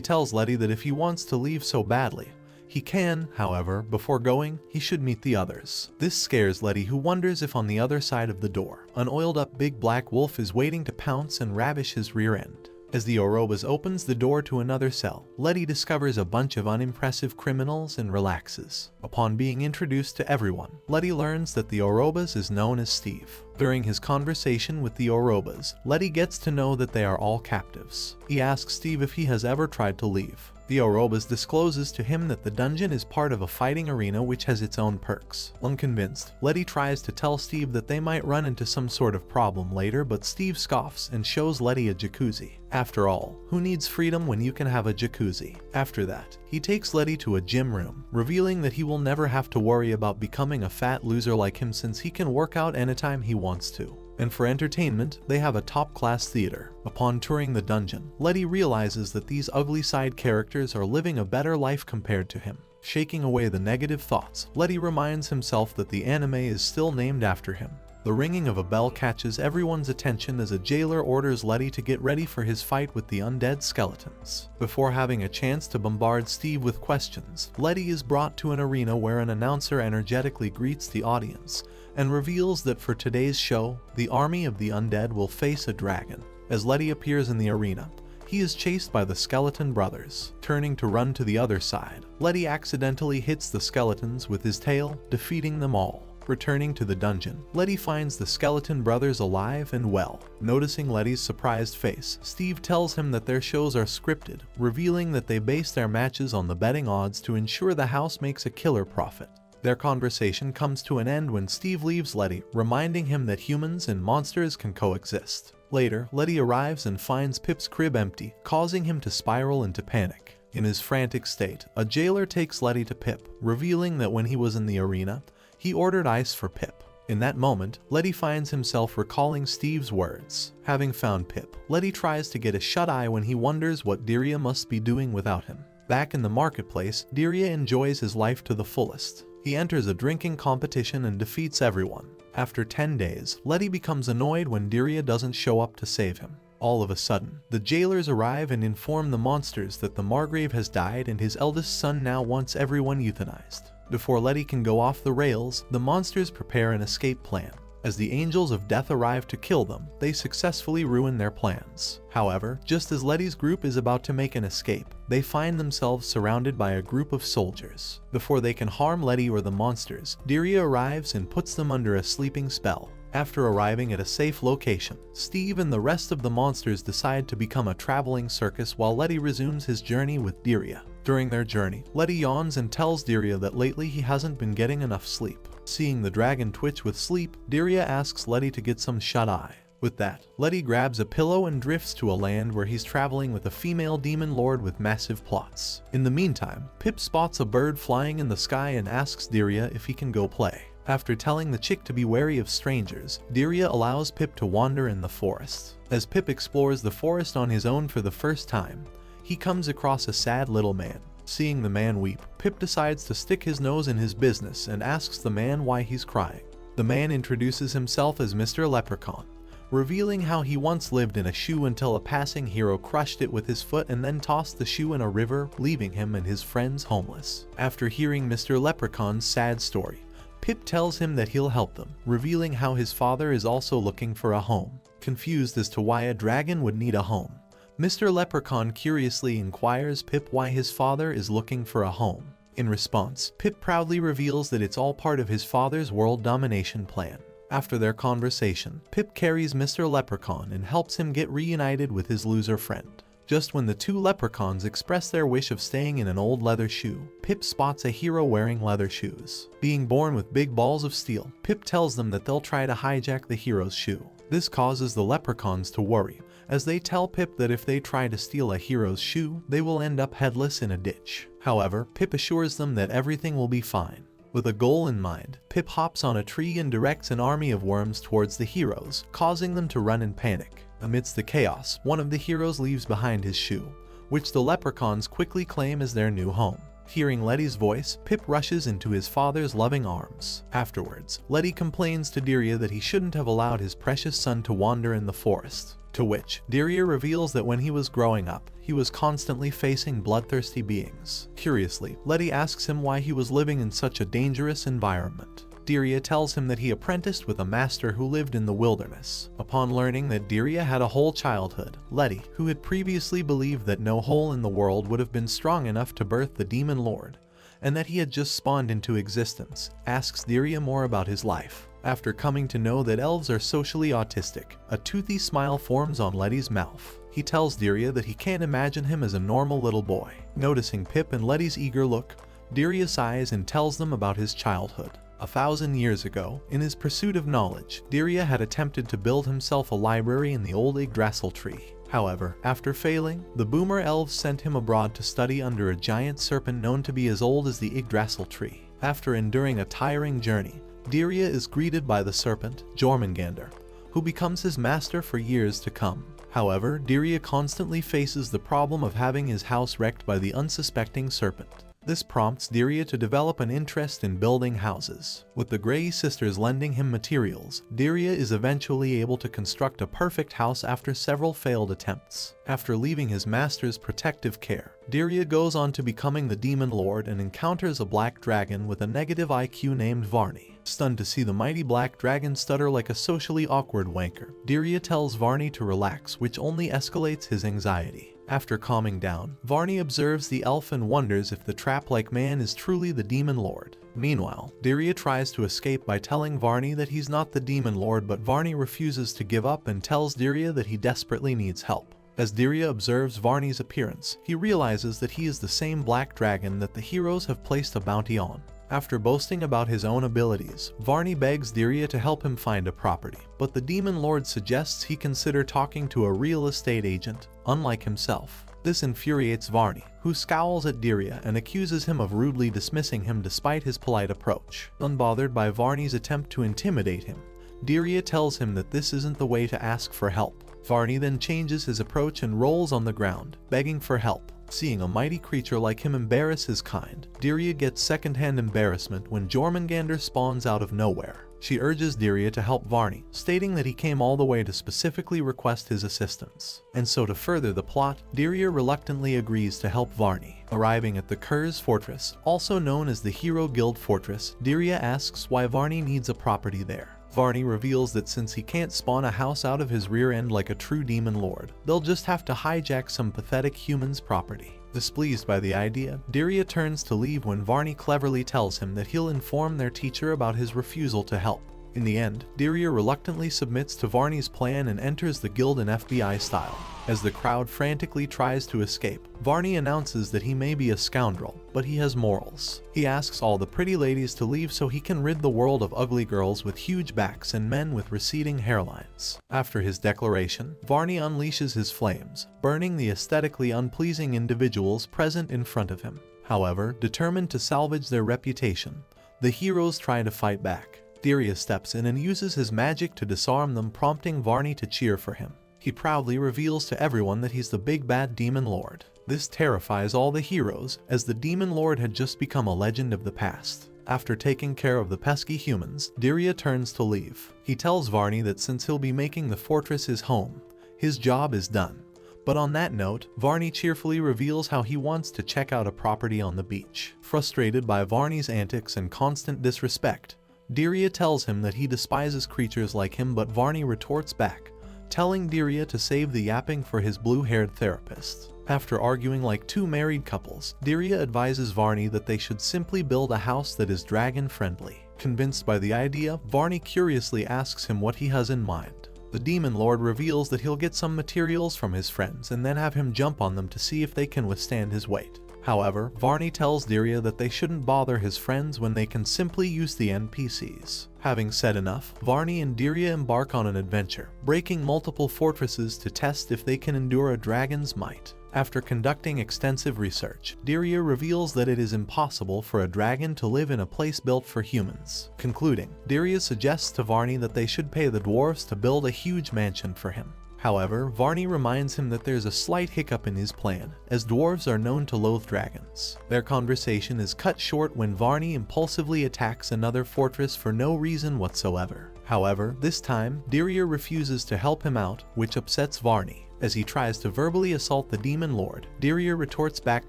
tells Letty that if he wants to leave so badly, he can. However, before going, he should meet the others. This scares Letty, who wonders if on the other side of the door, an oiled-up big black wolf is waiting to pounce and ravish his rear end. As the Orobas opens the door to another cell, Letty discovers a bunch of unimpressive criminals and relaxes. Upon being introduced to everyone, Letty learns that the Orobas is known as Steve. During his conversation with the Orobas, Letty gets to know that they are all captives. He asks Steve if he has ever tried to leave. The Orobas discloses to him that the dungeon is part of a fighting arena which has its own perks. Unconvinced, Letty tries to tell Steve that they might run into some sort of problem later, but Steve scoffs and shows Letty a jacuzzi. After all, who needs freedom when you can have a jacuzzi? After that, he takes Letty to a gym room, revealing that he will never have to worry about becoming a fat loser like him since he can work out anytime he wants to. And for entertainment, they have a top-class theater. Upon touring the dungeon, Letty realizes that these ugly side characters are living a better life compared to him. Shaking away the negative thoughts, Letty reminds himself that the anime is still named after him. The ringing of a bell catches everyone's attention as a jailer orders Letty to get ready for his fight with the undead skeletons. Before having a chance to bombard Steve with questions, Letty is brought to an arena where an announcer energetically greets the audience and reveals that for today's show, the army of the undead will face a dragon. As Letty appears in the arena, he is chased by the skeleton brothers. Turning to run to the other side, Letty accidentally hits the skeletons with his tail, defeating them all. Returning to the dungeon, Letty finds the skeleton brothers alive and well. Noticing Letty's surprised face, Steve tells him that their shows are scripted, revealing that they base their matches on the betting odds to ensure the house makes a killer profit. Their conversation comes to an end when Steve leaves Letty, reminding him that humans and monsters can coexist. Later, Letty arrives and finds Pip's crib empty, causing him to spiral into panic. In his frantic state, a jailer takes Letty to Pip, revealing that when he was in the arena, he ordered ice for Pip. In that moment, Letty finds himself recalling Steve's words. Having found Pip, Letty tries to get a shut-eye when he wonders what Dirya must be doing without him. Back in the marketplace, Dirya enjoys his life to the fullest. He enters a drinking competition and defeats everyone. After 10 days, Letty becomes annoyed when Dirya doesn't show up to save him. All of a sudden, the jailers arrive and inform the monsters that the Margrave has died and his eldest son now wants everyone euthanized. Before Letty can go off the rails, the monsters prepare an escape plan. As the angels of death arrive to kill them, they successfully ruin their plans. However, just as Letty's group is about to make an escape, they find themselves surrounded by a group of soldiers. Before they can harm Letty or the monsters, Dirya arrives and puts them under a sleeping spell. After arriving at a safe location, Steve and the rest of the monsters decide to become a traveling circus while Letty resumes his journey with Dirya. During their journey, Letty yawns and tells Dirya that lately he hasn't been getting enough sleep. Seeing the dragon twitch with sleep, Dirya asks Letty to get some shut-eye. With that, Letty grabs a pillow and drifts to a land where he's traveling with a female demon lord with massive plots. In the meantime, Pip spots a bird flying in the sky and asks Dirya if he can go play. After telling the chick to be wary of strangers, Dirya allows Pip to wander in the forest. As Pip explores the forest on his own for the first time, he comes across a sad little man. Seeing the man weep, Pip decides to stick his nose in his business and asks the man why he's crying. The man introduces himself as Mr. Leprechaun, revealing how he once lived in a shoe until a passing hero crushed it with his foot and then tossed the shoe in a river, leaving him and his friends homeless. After hearing Mr. Leprechaun's sad story, Pip tells him that he'll help them, revealing how his father is also looking for a home. Confused as to why a dragon would need a home, Mr. Leprechaun curiously inquires Pip why his father is looking for a home. In response, Pip proudly reveals that it's all part of his father's world domination plan. After their conversation, Pip carries Mr. Leprechaun and helps him get reunited with his loser friend. Just when the two leprechauns express their wish of staying in an old leather shoe, Pip spots a hero wearing leather shoes. Being born with big balls of steel, Pip tells them that they'll try to hijack the hero's shoe. This causes the leprechauns to worry, as they tell Pip that if they try to steal a hero's shoe, they will end up headless in a ditch. However, Pip assures them that everything will be fine. With a goal in mind, Pip hops on a tree and directs an army of worms towards the heroes, causing them to run in panic. Amidst the chaos, one of the heroes leaves behind his shoe, which the leprechauns quickly claim as their new home. Hearing Letty's voice, Pip rushes into his father's loving arms. Afterwards, Letty complains to Dirya that he shouldn't have allowed his precious son to wander in the forest. To which, Dirya reveals that when he was growing up, he was constantly facing bloodthirsty beings. Curiously, Letty asks him why he was living in such a dangerous environment. Dirya tells him that he apprenticed with a master who lived in the wilderness. Upon learning that Dirya had a whole childhood, Letty, who had previously believed that no hole in the world would have been strong enough to birth the demon lord, and that he had just spawned into existence, asks Dirya more about his life. After coming to know that elves are socially autistic, a toothy smile forms on Letty's mouth. He tells Dirya that he can't imagine him as a normal little boy. Noticing Pip and Letty's eager look, Dirya sighs and tells them about his childhood. 1,000 years ago, in his pursuit of knowledge, Dirya had attempted to build himself a library in the old Yggdrasil tree. However, after failing, the boomer elves sent him abroad to study under a giant serpent known to be as old as the Yggdrasil tree. After enduring a tiring journey, Dirya is greeted by the serpent, Jormungandr, who becomes his master for years to come. However, Dirya constantly faces the problem of having his house wrecked by the unsuspecting serpent. This prompts Dirya to develop an interest in building houses. With the Grey sisters lending him materials, Dirya is eventually able to construct a perfect house after several failed attempts. After leaving his master's protective care, Dirya goes on to becoming the Demon Lord and encounters a black dragon with a negative IQ named Varney. Stunned to see the mighty black dragon stutter like a socially awkward wanker, Dirya tells Varney to relax, which only escalates his anxiety. After calming down, Varney observes the elf and wonders if the trap-like man is truly the Demon Lord. Meanwhile, Dirya tries to escape by telling Varney that he's not the Demon Lord, but Varney refuses to give up and tells Dirya that he desperately needs help. As Dirya observes Varney's appearance, he realizes that he is the same black dragon that the heroes have placed a bounty on. After boasting about his own abilities, Varney begs Dirya to help him find a property, but the Demon Lord suggests he consider talking to a real estate agent, unlike himself. This infuriates Varney, who scowls at Dirya and accuses him of rudely dismissing him despite his polite approach. Unbothered by Varney's attempt to intimidate him, Dirya tells him that this isn't the way to ask for help. Varney then changes his approach and rolls on the ground, begging for help. Seeing a mighty creature like him embarrass his kind, Dirya gets secondhand embarrassment when Jormungandr spawns out of nowhere. She urges Dirya to help Varney, stating that he came all the way to specifically request his assistance. And so to further the plot, Dirya reluctantly agrees to help Varney. Arriving at the Kurz Fortress, also known as the Hero Guild Fortress, Dirya asks why Varney needs a property there. Varney reveals that since he can't spawn a house out of his rear end like a true demon lord, they'll just have to hijack some pathetic human's property. Displeased by the idea, Dirya turns to leave when Varney cleverly tells him that he'll inform their teacher about his refusal to help. In the end, Dirya reluctantly submits to Varney's plan and enters the guild in FBI style. As the crowd frantically tries to escape, Varney announces that he may be a scoundrel, but he has morals. He asks all the pretty ladies to leave so he can rid the world of ugly girls with huge backs and men with receding hairlines. After his declaration, Varney unleashes his flames, burning the aesthetically unpleasing individuals present in front of him. However, determined to salvage their reputation, the heroes try to fight back. Dirya steps in and uses his magic to disarm them, prompting Varney to cheer for him. He proudly reveals to everyone that he's the big bad Demon Lord. This terrifies all the heroes, as the Demon Lord had just become a legend of the past. After taking care of the pesky humans, Diria turns to leave. He tells Varney that since he'll be making the fortress his home, his job is done. But on that note, Varney cheerfully reveals how he wants to check out a property on the beach. Frustrated by Varney's antics and constant disrespect, Diria tells him that he despises creatures like him, but Varney retorts back, telling Diria to save the yapping for his blue-haired therapist. After arguing like two married couples, Diria advises Varney that they should simply build a house that is dragon-friendly. Convinced by the idea, Varney curiously asks him what he has in mind. The Demon Lord reveals that he'll get some materials from his friends and then have him jump on them to see if they can withstand his weight. However, Varney tells Diria that they shouldn't bother his friends when they can simply use the NPCs. Having said enough, Varney and Diria embark on an adventure, breaking multiple fortresses to test if they can endure a dragon's might. After conducting extensive research, Diria reveals that it is impossible for a dragon to live in a place built for humans. Concluding, Diria suggests to Varney that they should pay the dwarves to build a huge mansion for him. However, Varney reminds him that there's a slight hiccup in his plan, as dwarves are known to loathe dragons. Their conversation is cut short when Varney impulsively attacks another fortress for no reason whatsoever. However, this time, Diria refuses to help him out, which upsets Varney. As he tries to verbally assault the Demon Lord, Diria retorts back,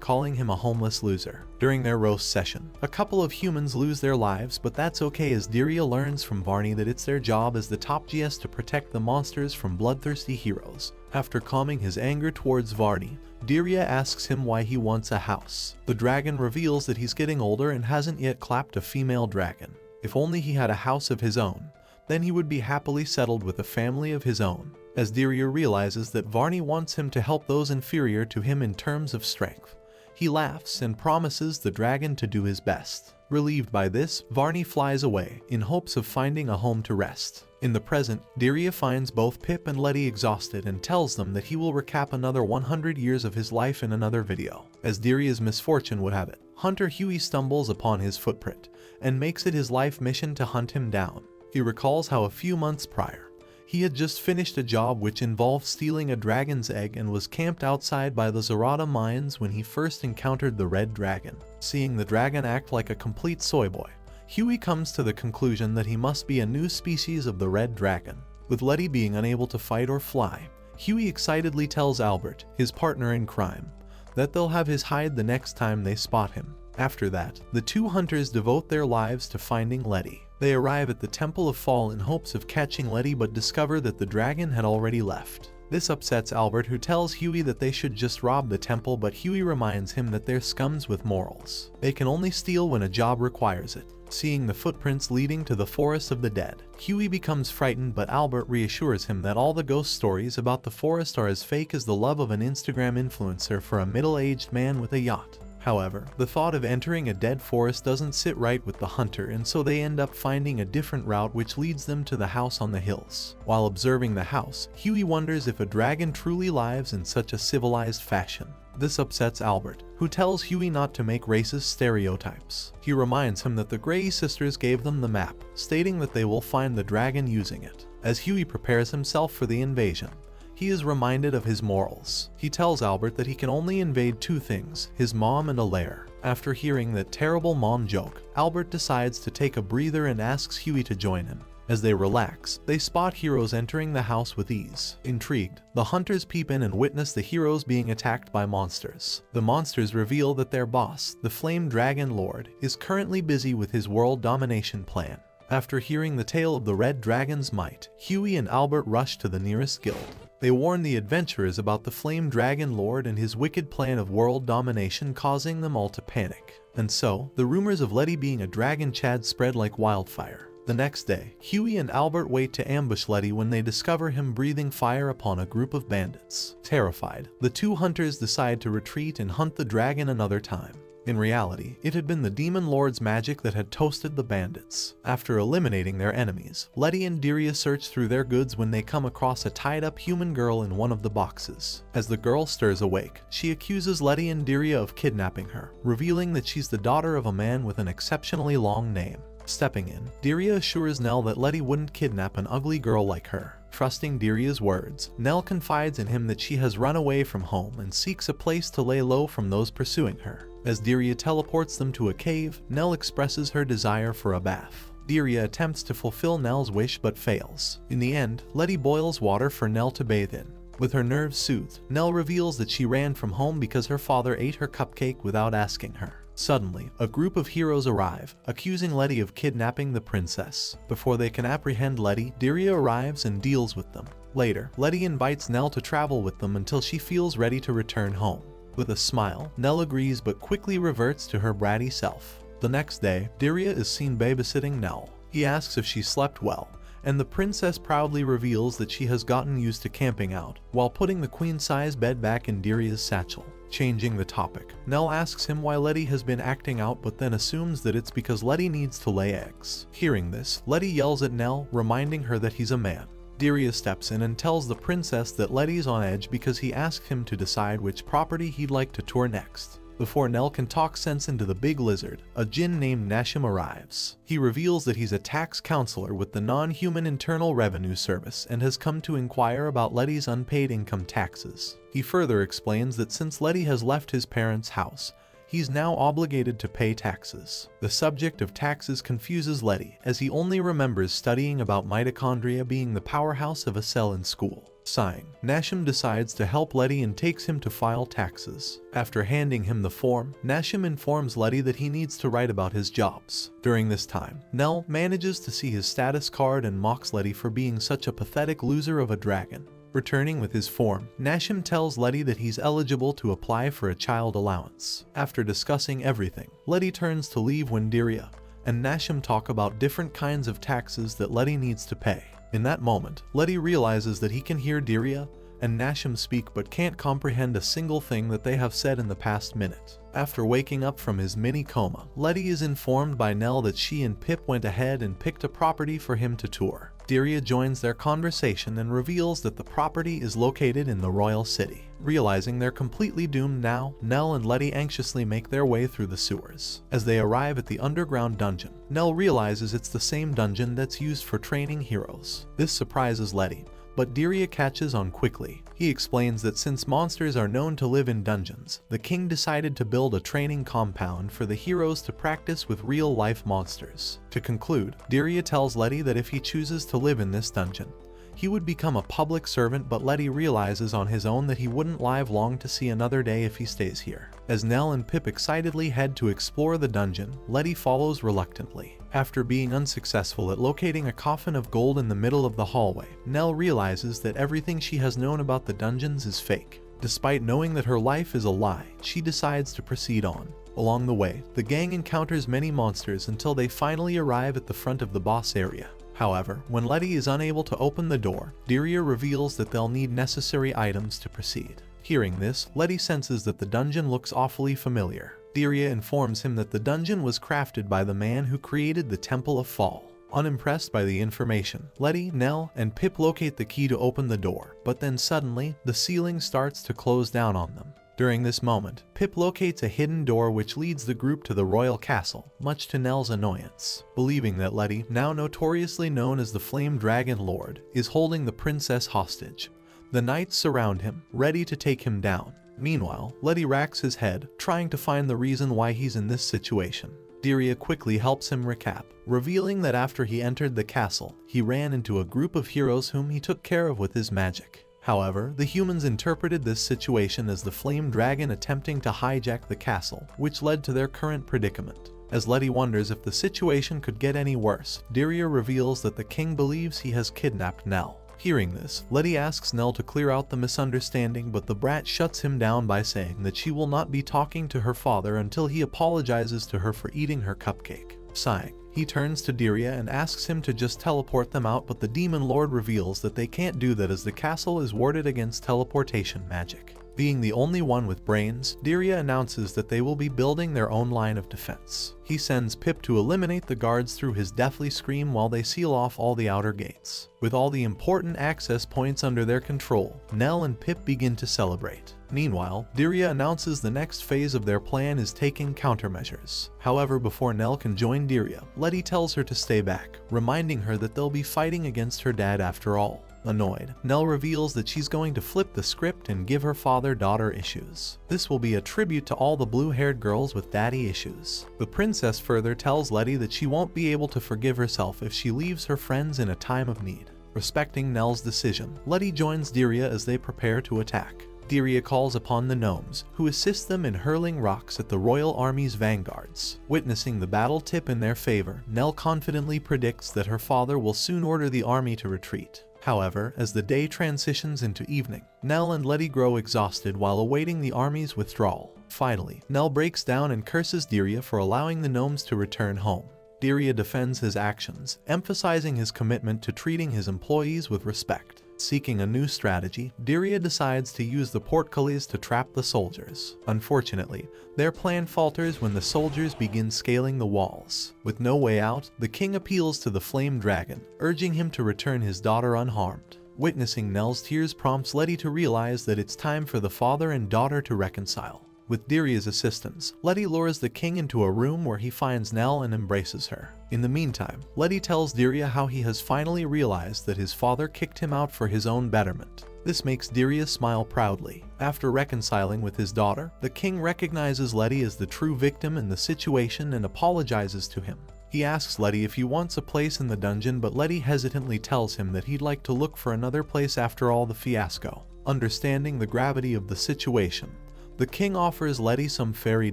calling him a homeless loser. During their roast session, a couple of humans lose their lives, but that's okay as Diria learns from Varney that it's their job as the top GS to protect the monsters from bloodthirsty heroes. After calming his anger towards Varney, Diria asks him why he wants a house. The dragon reveals that he's getting older and hasn't yet clapped a female dragon. If only he had a house of his own, then he would be happily settled with a family of his own. As Diria realizes that Varney wants him to help those inferior to him in terms of strength, he laughs and promises the dragon to do his best. Relieved by this, Varney flies away, in hopes of finding a home to rest. In the present, Diria finds both Pip and Letty exhausted and tells them that he will recap another 100 years of his life in another video. As Diria's misfortune would have it, Hunter Huey stumbles upon his footprint, and makes it his life mission to hunt him down. He recalls how a few months prior, he had just finished a job which involved stealing a dragon's egg and was camped outside by the Zarada mines when he first encountered the red dragon. Seeing the dragon act like a complete soy boy, Huey comes to the conclusion that he must be a new species of the red dragon. With Letty being unable to fight or fly, Huey excitedly tells Albert, his partner in crime, that they'll have his hide the next time they spot him. After that, the two hunters devote their lives to finding Letty. They arrive at the Temple of Fall in hopes of catching Letty, but discover that the dragon had already left. This upsets Albert, who tells Huey that they should just rob the temple, but Huey reminds him that they're scums with morals. They can only steal when a job requires it. Seeing the footprints leading to the Forest of the Dead, Huey becomes frightened, but Albert reassures him that all the ghost stories about the forest are as fake as the love of an Instagram influencer for a middle-aged man with a yacht. However, the thought of entering a dead forest doesn't sit right with the hunter, and so they end up finding a different route which leads them to the house on the hills. While observing the house, Huey wonders if a dragon truly lives in such a civilized fashion. This upsets Albert, who tells Huey not to make racist stereotypes. He reminds him that the Grey sisters gave them the map, stating that they will find the dragon using it. As Huey prepares himself for the invasion, he is reminded of his morals. He tells Albert that he can only invade two things, his mom and a lair. After hearing that terrible mom joke, Albert decides to take a breather and asks Huey to join him. As they relax, they spot heroes entering the house with ease. Intrigued, the hunters peep in and witness the heroes being attacked by monsters. The monsters reveal that their boss, the Flame Dragon Lord, is currently busy with his world domination plan. After hearing the tale of the Red Dragon's might, Huey and Albert rush to the nearest guild. They warn the adventurers about the Flame Dragon Lord and his wicked plan of world domination, causing them all to panic. And so, the rumors of Letty being a dragon Chad spread like wildfire. The next day, Huey and Albert wait to ambush Letty when they discover him breathing fire upon a group of bandits. Terrified, the two hunters decide to retreat and hunt the dragon another time. In reality, it had been the Demon Lord's magic that had toasted the bandits. After eliminating their enemies, Letty and Diria search through their goods when they come across a tied-up human girl in one of the boxes. As the girl stirs awake, she accuses Letty and Diria of kidnapping her, revealing that she's the daughter of a man with an exceptionally long name. Stepping in, Diria assures Nell that Letty wouldn't kidnap an ugly girl like her. Trusting Diria's words, Nell confides in him that she has run away from home and seeks a place to lay low from those pursuing her. As Diria teleports them to a cave, Nell expresses her desire for a bath. Diria attempts to fulfill Nell's wish but fails. In the end, Letty boils water for Nell to bathe in. With her nerves soothed, Nell reveals that she ran from home because her father ate her cupcake without asking her. Suddenly, a group of heroes arrive, accusing Letty of kidnapping the princess. Before they can apprehend Letty, Diria arrives and deals with them. Later, Letty invites Nell to travel with them until she feels ready to return home. With a smile, Nell agrees but quickly reverts to her bratty self. The next day, Diria is seen babysitting Nell. He asks if she slept well, and the princess proudly reveals that she has gotten used to camping out, while putting the queen-size bed back in Diria's satchel. Changing the topic, Nell asks him why Letty has been acting out but then assumes that it's because Letty needs to lay eggs. Hearing this, Letty yells at Nell, reminding her that he's a man. Diria steps in and tells the princess that Letty's on edge because he asked him to decide which property he'd like to tour next. Before Nell can talk sense into the big lizard, a djinn named Nashim arrives. He reveals that he's a tax counselor with the non-human Internal Revenue Service and has come to inquire about Letty's unpaid income taxes. He further explains that since Letty has left his parents' house, he's now obligated to pay taxes. The subject of taxes confuses Letty, as he only remembers studying about mitochondria being the powerhouse of a cell in school. Sighing, Nashim decides to help Letty and takes him to file taxes. After handing him the form, Nashim informs Letty that he needs to write about his jobs. During this time, Nell manages to see his status card and mocks Letty for being such a pathetic loser of a dragon. Returning with his form, Nashim tells Letty that he's eligible to apply for a child allowance. After discussing everything, Letty turns to leave when Diria and Nashim talk about different kinds of taxes that Letty needs to pay. In that moment, Letty realizes that he can hear Diria and Nashim speak but can't comprehend a single thing that they have said in the past minute. After waking up from his mini coma, Letty is informed by Nell that she and Pip went ahead and picked a property for him to tour. Diria joins their conversation and reveals that the property is located in the royal city. Realizing they're completely doomed now, Nell and Letty anxiously make their way through the sewers. As they arrive at the underground dungeon, Nell realizes it's the same dungeon that's used for training heroes. This surprises Letty, but Diria catches on quickly. He explains that since monsters are known to live in dungeons, the king decided to build a training compound for the heroes to practice with real-life monsters. To conclude, Diria tells Letty that if he chooses to live in this dungeon, he would become a public servant, but Letty realizes on his own that he wouldn't live long to see another day if he stays here. As Nell and Pip excitedly head to explore the dungeon, Letty follows reluctantly. After being unsuccessful at locating a coffin of gold in the middle of the hallway, Nell realizes that everything she has known about the dungeons is fake. Despite knowing that her life is a lie, she decides to proceed on. Along the way, the gang encounters many monsters until they finally arrive at the front of the boss area. However, when Letty is unable to open the door, Diria reveals that they'll need necessary items to proceed. Hearing this, Letty senses that the dungeon looks awfully familiar. Diria informs him that the dungeon was crafted by the man who created the Temple of Fall. Unimpressed by the information, Letty, Nell, and Pip locate the key to open the door, but then suddenly, the ceiling starts to close down on them. During this moment, Pip locates a hidden door which leads the group to the royal castle, much to Nell's annoyance. Believing that Letty, now notoriously known as the Flame Dragon Lord, is holding the princess hostage, the knights surround him, ready to take him down. Meanwhile, Letty racks his head, trying to find the reason why he's in this situation. Diria quickly helps him recap, revealing that after he entered the castle, he ran into a group of heroes whom he took care of with his magic. However, the humans interpreted this situation as the Flame Dragon attempting to hijack the castle, which led to their current predicament. As Letty wonders if the situation could get any worse, Diria reveals that the king believes he has kidnapped Nell. Hearing this, Letty asks Nell to clear out the misunderstanding, but the brat shuts him down by saying that she will not be talking to her father until he apologizes to her for eating her cupcake. Sighing, he turns to Diria and asks him to just teleport them out, but the demon lord reveals that they can't do that as the castle is warded against teleportation magic. Being the only one with brains, Dirya announces that they will be building their own line of defense. He sends Pip to eliminate the guards through his deathly scream while they seal off all the outer gates. With all the important access points under their control, Nell and Pip begin to celebrate. Meanwhile, Dirya announces the next phase of their plan is taking countermeasures. However, before Nell can join Dirya, Letty tells her to stay back, reminding her that they'll be fighting against her dad after all. Annoyed, Nell reveals that she's going to flip the script and give her father-daughter issues. This will be a tribute to all the blue-haired girls with daddy issues. The princess further tells Letty that she won't be able to forgive herself if she leaves her friends in a time of need. Respecting Nell's decision, Letty joins Dirya as they prepare to attack. Dirya calls upon the gnomes, who assist them in hurling rocks at the royal army's vanguards. Witnessing the battle tip in their favor, Nell confidently predicts that her father will soon order the army to retreat. However, as the day transitions into evening, Nell and Letty grow exhausted while awaiting the army's withdrawal. Finally, Nell breaks down and curses Dirya for allowing the gnomes to return home. Dirya defends his actions, emphasizing his commitment to treating his employees with respect. Seeking a new strategy, Dirya decides to use the portcullis to trap the soldiers. Unfortunately, their plan falters when the soldiers begin scaling the walls. With no way out, the king appeals to the flame dragon, urging him to return his daughter unharmed. Witnessing Nell's tears prompts Letty to realize that it's time for the father and daughter to reconcile. With Dirya's assistance, Letty lures the king into a room where he finds Nell and embraces her. In the meantime, Letty tells Dirya how he has finally realized that his father kicked him out for his own betterment. This makes Dirya smile proudly. After reconciling with his daughter, the king recognizes Letty as the true victim in the situation and apologizes to him. He asks Letty if he wants a place in the dungeon, but Letty hesitantly tells him that he'd like to look for another place after all the fiasco. Understanding the gravity of the situation, the king offers Letty some fairy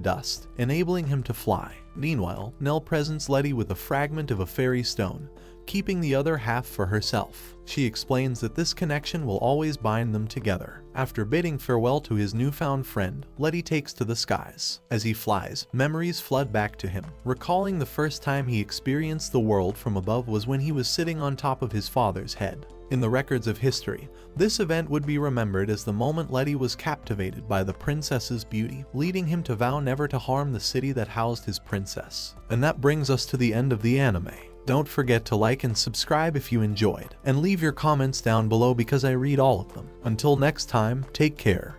dust, enabling him to fly. Meanwhile, Nell presents Letty with a fragment of a fairy stone, keeping the other half for herself. She explains that this connection will always bind them together. After bidding farewell to his newfound friend, Letty takes to the skies. As he flies, memories flood back to him. Recalling the first time he experienced the world from above was when he was sitting on top of his father's head. In the records of history, this event would be remembered as the moment Letty was captivated by the princess's beauty, leading him to vow never to harm the city that housed his princess. And that brings us to the end of the anime. Don't forget to like and subscribe if you enjoyed, and leave your comments down below because I read all of them. Until next time, take care.